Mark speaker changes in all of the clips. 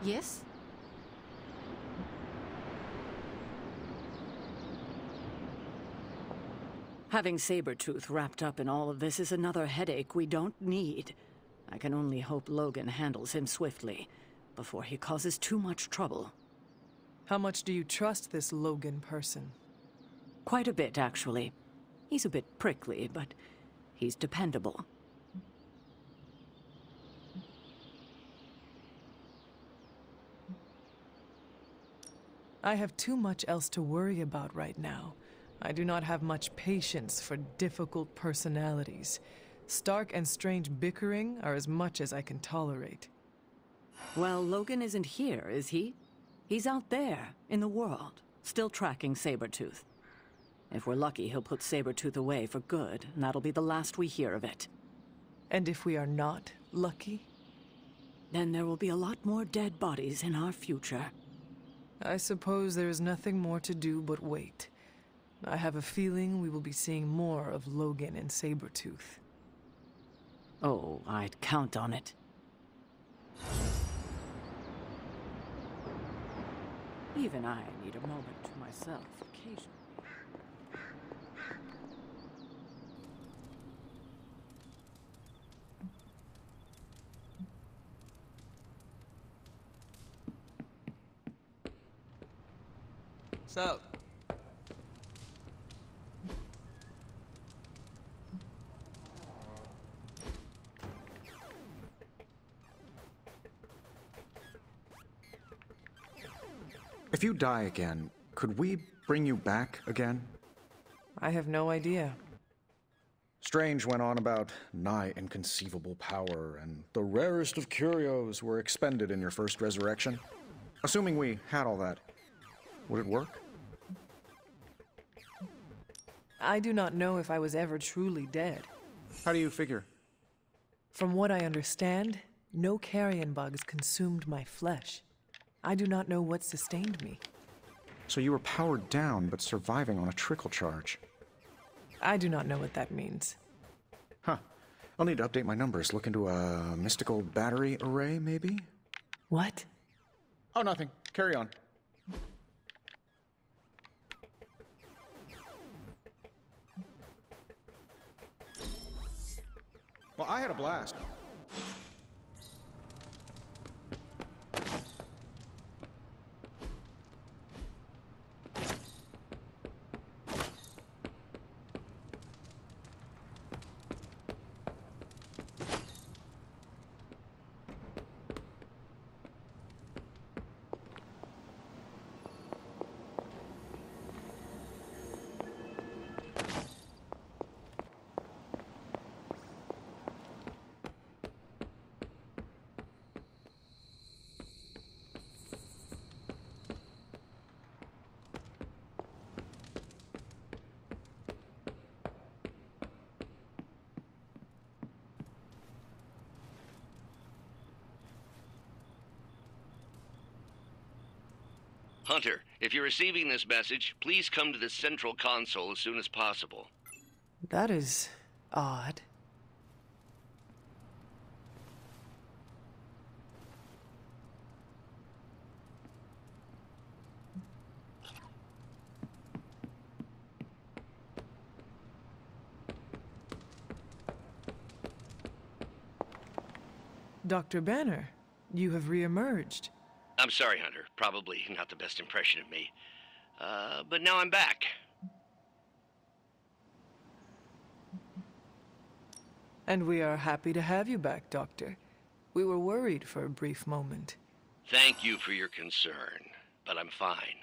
Speaker 1: Yes?
Speaker 2: Having Sabretooth wrapped up in all of this is another headache we don't need. I can only hope Logan handles him swiftly, before he causes too much trouble.
Speaker 3: How much do you trust this Logan person?
Speaker 2: Quite a bit, actually. He's a bit prickly, but he's dependable.
Speaker 3: I have too much else to worry about right now. I do not have much patience for difficult personalities. Stark and Strange bickering are as much as I can tolerate.
Speaker 2: Well, Logan isn't here, is he? He's out there, in the world, still tracking Sabretooth. If we're lucky, he'll put Sabretooth away for good, and that'll be the last we hear of it.
Speaker 3: And if we are not lucky?
Speaker 2: Then there will be a lot more dead bodies in our future.
Speaker 3: I suppose there is nothing more to do but wait. I have a feeling we will be seeing more of Logan and Sabretooth.
Speaker 2: Oh, I'd count on it. Even I need a moment to myself occasionally.
Speaker 4: So,
Speaker 5: if you die again, could we bring you back again?
Speaker 3: I have no idea.
Speaker 5: Strange went on about nigh inconceivable power, and the rarest of curios were expended in your first resurrection. Assuming we had all that, would it work?
Speaker 3: I do not know if I was ever truly dead.
Speaker 5: How do you figure?
Speaker 3: From what I understand, no carrion bugs consumed my flesh. I do not know what sustained me.
Speaker 5: So you were powered down, but surviving on a trickle charge.
Speaker 3: I do not know what that means.
Speaker 5: Huh. I'll need to update my numbers. Look into a mystical battery array, maybe?
Speaker 3: What?
Speaker 5: Oh, nothing. Carry on. Well, I had a blast.
Speaker 6: Hunter, if you're receiving this message, please come to the central console as soon as possible.
Speaker 3: That is odd. Dr. Banner, you have reemerged.
Speaker 6: I'm sorry, Hunter. Probably not the best impression of me. But now I'm back.
Speaker 3: And we are happy to have you back, Doctor. We were worried for a brief moment.
Speaker 6: Thank you for your concern, but I'm fine.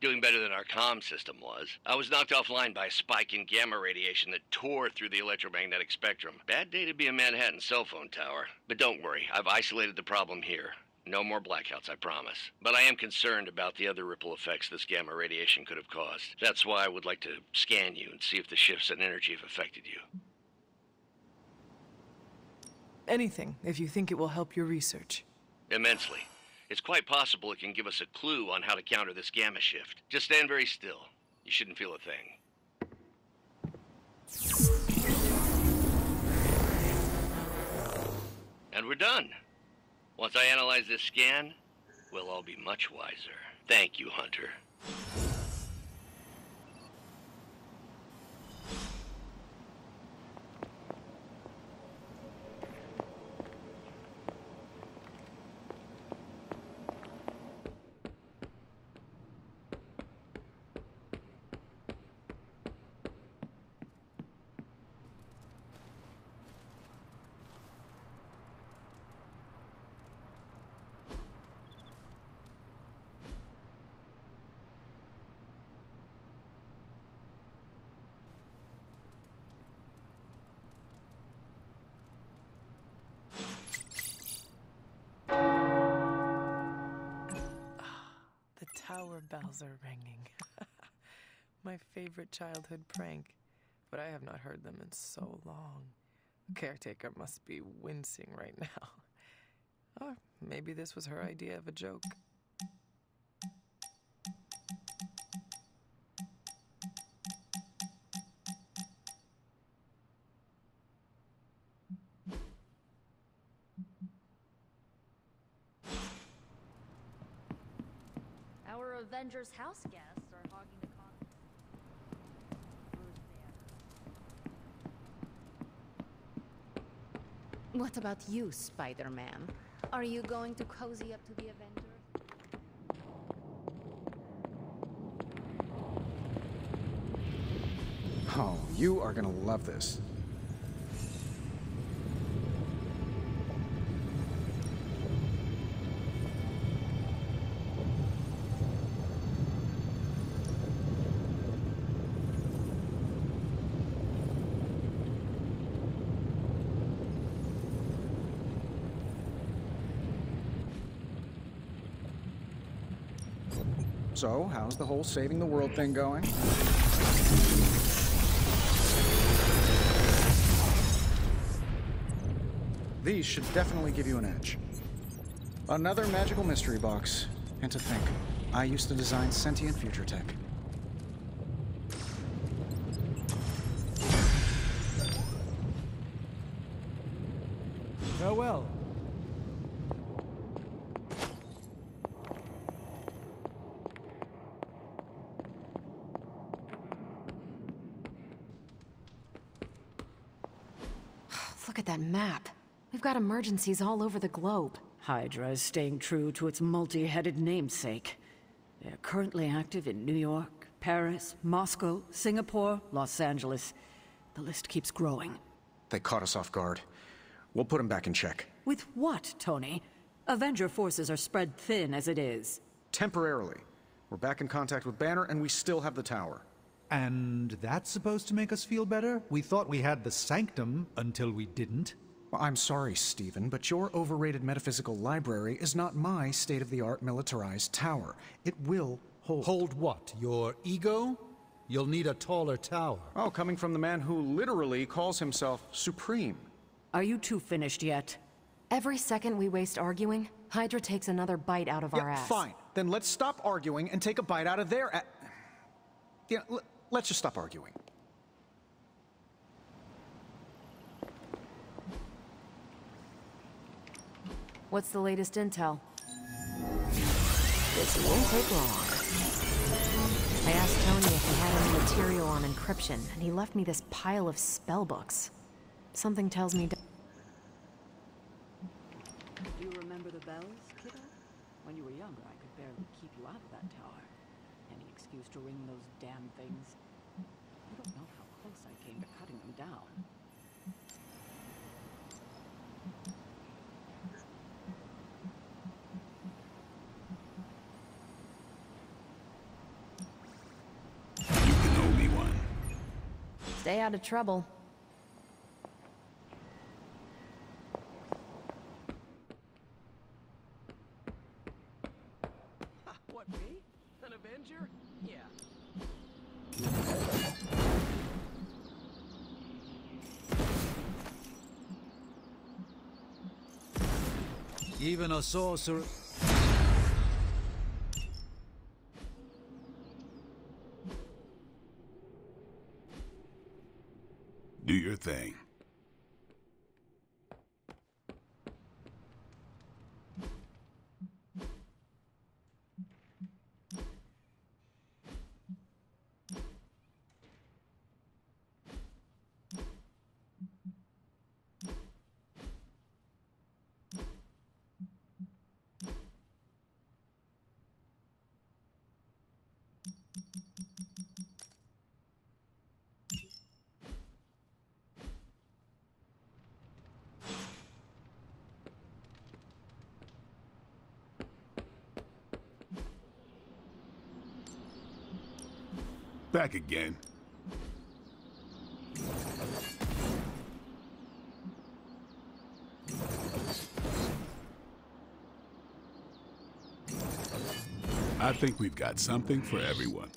Speaker 6: Doing better than our comm system was. I was knocked offline by a spike in gamma radiation that tore through the electromagnetic spectrum. Bad day to be a Manhattan cell phone tower. But don't worry, I've isolated the problem here. No more blackouts, I promise. But I am concerned about the other ripple effects this gamma radiation could have caused. That's why I would like to scan you and see if the shifts in energy have affected you.
Speaker 3: Anything, if you think it will help your research.
Speaker 6: Immensely. It's quite possible it can give us a clue on how to counter this gamma shift. Just stand very still. You shouldn't feel a thing. And we're done. Once I analyze this scan, we'll all be much wiser. Thank you, Hunter.
Speaker 3: Tower bells are ringing. My favorite childhood prank, but I have not heard them in so long. Caretaker must be wincing right now. Or maybe this was her idea of a joke.
Speaker 1: Our Avengers house guests are hogging the con. What about you, Spider-Man? Are you going to cozy up to the Avengers?
Speaker 5: Oh, you are gonna love this. So, how's the whole saving the world thing going? These should definitely give you an edge. Another magical mystery box. And to think, I used to design sentient future tech.
Speaker 4: Farewell.
Speaker 7: Look at that map. We've got emergencies all over the globe.
Speaker 2: Hydra is staying true to its multi-headed namesake. They're currently active in New York, Paris, Moscow, Singapore, Los Angeles. The list keeps growing.
Speaker 5: They caught us off guard. We'll put them back in check.
Speaker 2: With what, Tony? Avenger forces are spread thin as it is.
Speaker 5: Temporarily. We're back in contact with Banner, and we still have the tower.
Speaker 4: And that's supposed to make us feel better? We thought we had the sanctum until we didn't.
Speaker 5: Well, I'm sorry, Stephen, but your overrated metaphysical library is not my state-of-the-art militarized tower. It will hold.
Speaker 4: Hold what? Your ego? You'll need a taller tower.
Speaker 5: Oh, coming from the man who literally calls himself Supreme.
Speaker 2: Are you two finished yet?
Speaker 7: Every second we waste arguing, Hydra takes another bite out of our ass.
Speaker 5: Fine. Then let's stop arguing and take a bite out of their let's just stop arguing.
Speaker 7: What's the latest intel? This won't take long. I asked Tony if he had any material on encryption, and he left me this pile of spellbooks. Something tells me to...
Speaker 2: Do you remember the bells, kiddo? When you were younger, I could barely keep you out of that tower. Any excuse to ring those damn things. You don't know how close I came to cutting them down.
Speaker 8: You can owe me one.
Speaker 7: Stay out of trouble.
Speaker 9: What, me? An Avenger? Yeah.
Speaker 4: Even a sorcerer...
Speaker 8: Do your thing. Back again. I think we've got something for everyone.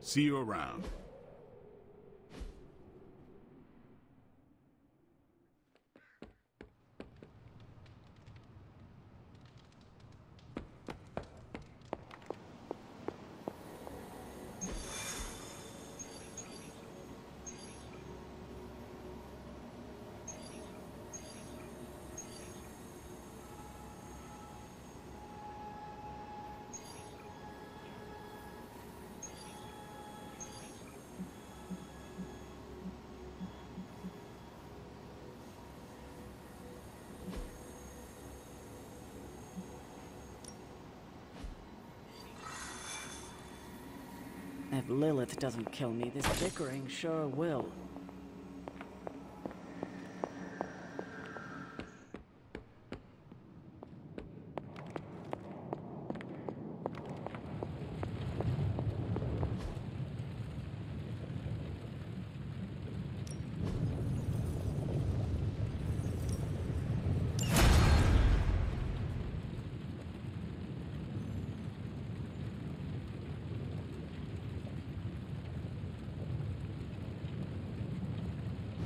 Speaker 8: See you around.
Speaker 2: If Lilith doesn't kill me, this bickering sure will.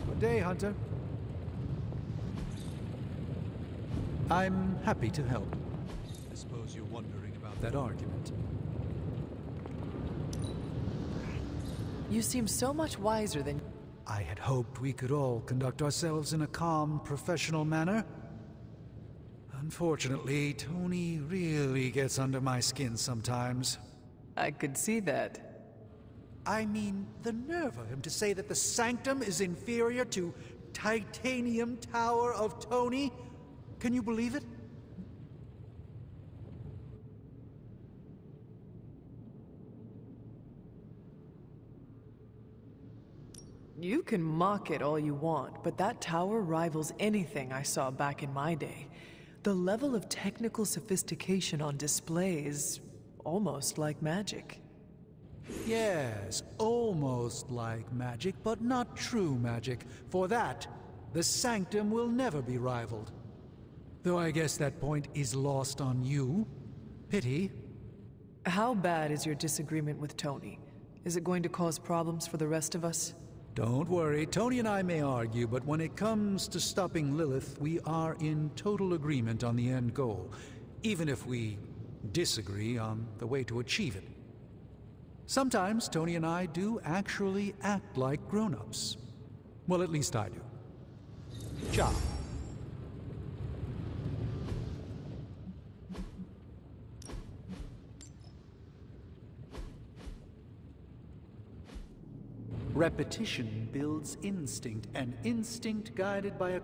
Speaker 4: Good day, Hunter. I'm happy to help. I suppose you're wondering about that argument.
Speaker 3: You seem so much wiser than...
Speaker 4: I had hoped we could all conduct ourselves in a calm, professional manner. Unfortunately, Tony really gets under my skin sometimes.
Speaker 3: I could see that.
Speaker 4: I mean, the nerve of him to say that the Sanctum is inferior to Titanium Tower of Tony. Can you believe it?
Speaker 3: You can mock it all you want, but that tower rivals anything I saw back in my day. The level of technical sophistication on display is almost like magic.
Speaker 4: Yes, almost like magic, but not true magic. For that, the Sanctum will never be rivaled. Though I guess that point is lost on you. Pity.
Speaker 3: How bad is your disagreement with Tony? Is it going to cause problems for the rest of us?
Speaker 4: Don't worry, Tony and I may argue, but when it comes to stopping Lilith, we are in total agreement on the end goal, even if we disagree on the way to achieve it. Sometimes Tony and I do actually act like grown-ups. Well, at least I do. Ciao. Repetition builds instinct, and instinct guided by a